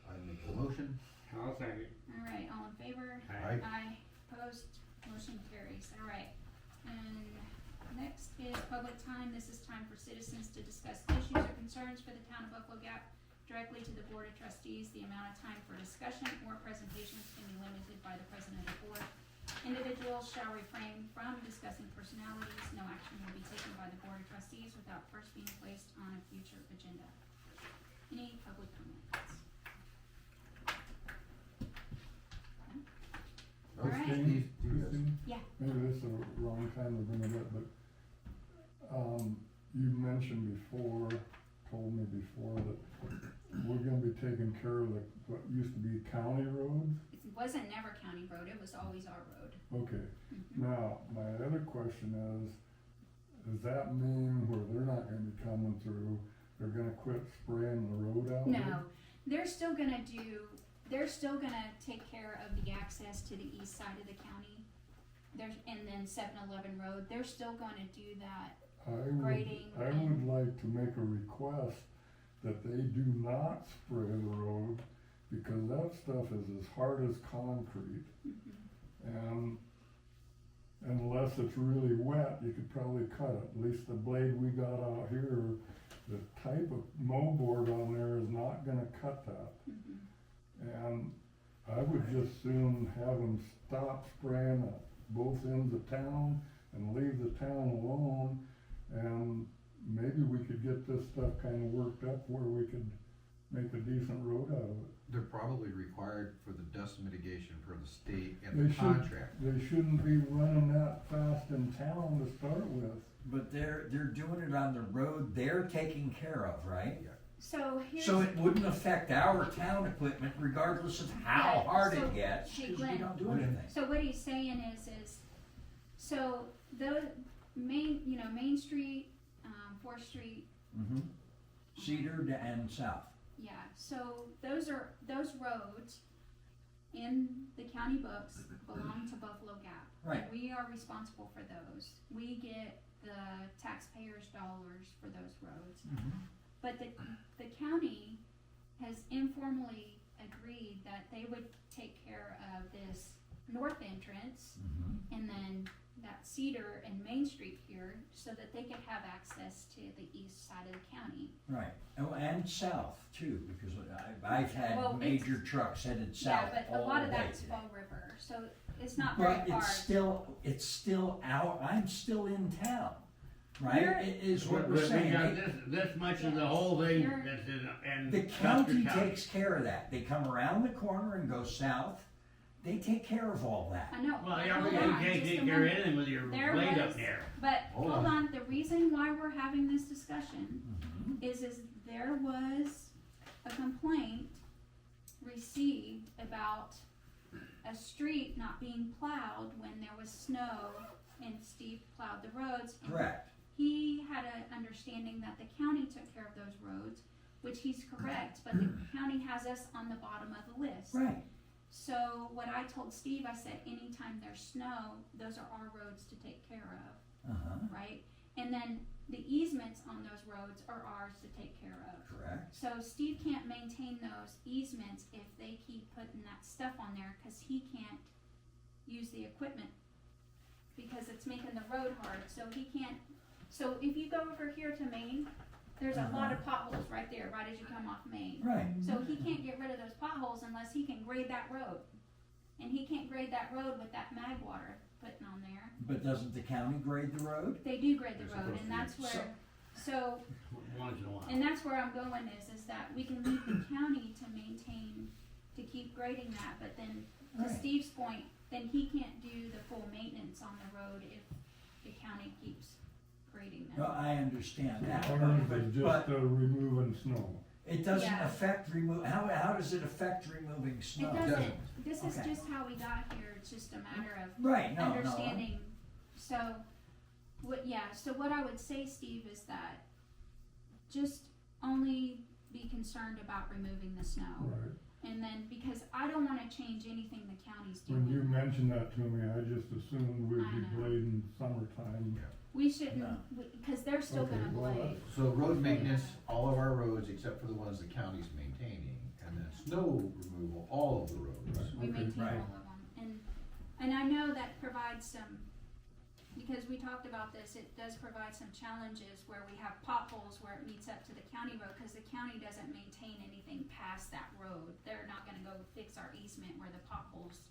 I make the motion. I'll second. Alright, all in favor? Aye. Aye. Opposed? Motion carries. Alright. And next is public time. This is time for citizens to discuss issues or concerns for the Town of Buffalo Gap directly to the Board of Trustees. The amount of time for discussion or presentations can be limited by the President of the Board. Individuals shall refrain from discussing personalities. No action will be taken by the Board of Trustees without first being placed on a future agenda. Any public comments? Oh, All right. Steve, Christine? Yeah. Maybe this is the wrong time to bring it up, but, you mentioned before, told me before that we're gonna be taking care of what used to be county roads. It wasn't never county road, it was always our road. Okay, Mhm. now, my other question is, does that mean where they're not gonna be coming through, they're gonna quit spraying the road out? No, they're still gonna take care of the access to the east side of the county. And then 7-Eleven Road, they're still gonna do that. Grading I would like to make a request that they do not spray the road, because that stuff is as hard as concrete. And unless it's really wet, you could probably cut it. At least the blade we got out here the type of mow board on there is not gonna cut that. And I would just soon have them stop spraying at both ends of town and leave the town alone. And maybe we could get this stuff kinda worked up where we could make a decent road out of it. They're probably required for the dust mitigation for the state and They the should- contract. They shouldn't be running that fast in town to start with. But they're doing it on the road they're taking care of, right? So here's. So it wouldn't affect our town equipment regardless of how Yeah, hard so- it gets, hey, cause we Glenn. don't do anything. So what he's saying is, so the Main Street, 4th Street, Mm-hmm. Cedar and south. yeah, so those roads in the county books belong to Buffalo Gap. Right. And we are responsible for those. We get the taxpayers' dollars for those roads. But the county has informally agreed that they would take care of this north entrance Mm-hmm. and then that Cedar and Main Street here so that they could have access to the east side of the county. Right, oh, and south too, because I've had Well, major trucks headed south Yeah, but a all lot the of way that's today. Fall River, so it's not very But far. it's still out, I'm still in town, right? You're- It is what But we're we saying. got They- this much of the whole thing You're- that's in The Custer county takes care of that. They come around the corner and go south. They take care of all that. I know, Well, but yeah, hold but you on, can't just take a care of minute. anything with your There blade up was- there. But Hold hold on. on, the reason why we're having this discussion Mm-hmm. is there was a complaint received about a street not being plowed when there was snow and Steve plowed the roads. And Correct. he had an understanding that the county took care of those roads, which he's correct, but the county has us on the bottom of the list. Right. So what I told Steve, I said, anytime there's snow, those are our roads to take care of, Uh-huh. right? And then the easements on those roads are ours to take care of. Correct. So Steve can't maintain those easements if they keep putting that stuff on there, cause he can't use the equipment. Because it's making the road hard, so he can't, so if you go over here to Maine, there's a lot of potholes right there, right as you come off Maine. Right. So he can't get rid of those potholes unless he can grade that road. And he can't grade that road with that mag water putting on there. But doesn't the county grade the road? They do grade the They're road, supposed and to. that's where, so, Once in a while. and that's where I'm going is that we can leave the county to maintain, to keep grading that, but then, to Right. Steve's point, then he can't do the full maintenance on the road if the county keeps grading them. Well, I understand that. Ours is just But removing snow. it doesn't Yeah. affect how does it affect removing snow? It doesn't, this is Okay. just how we got here, it's just a matter of Right, no, no. understanding. So, so what I would say, Steve, is that just only be concerned about removing the snow. Right. And then, because I don't wanna change anything the county's When you doing. mentioned that to me, I just assumed we'd I be know. blading summertime. We shouldn't, No. cause they're still Okay, gonna well, blade. So road maintenance, all of our roads except for the ones the county's maintaining, and then snow removal, all of the roads. We Okay. maintain Right. all of them, and I know that provides some, because we talked about this, it does provide some challenges where we have potholes where it meets up to the county road, cause the county doesn't maintain anything past that road. They're not gonna go fix our easement where the potholes,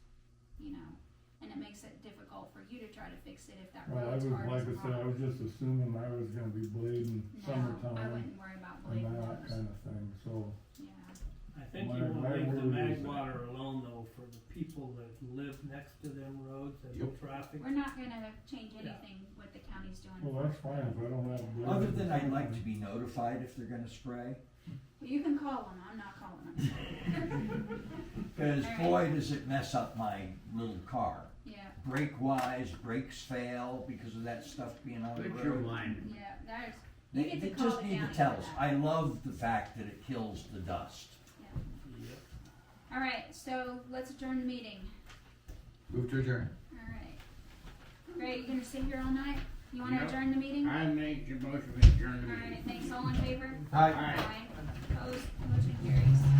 and it makes it difficult for you to try to fix it if that Well, I road's was, hard like as I a said, I rock. was just assuming I was gonna be blading No, I summertime wouldn't worry about and blading that those, kind of thing, so. yeah. I think My- you wanna my leave the word mag is- water alone though for the people that live next to them roads and the Yep. traffic. We're not gonna change anything what the county's doing. Well, that's fine, if I don't have to blade. Other in than the I'd like to summertime. be notified if they're gonna spray, Well, you can call them, I'm not calling them. cause All right. boy, does it mess up my little car. Yeah, Brake wise, brakes fail because of that stuff being on the Put your road. line. yeah, there's, you They, get they to call just the need to county tell for us. that. I love the fact that it kills the dust. Yep. Alright, so let's adjourn the meeting. Move to adjourn. Alright. Great, you gonna sit here all night? You wanna Yep. adjourn the meeting? I make your motion to adjourn the meeting. Alright, thanks, all in favor? Aye. Opposed, motion carries.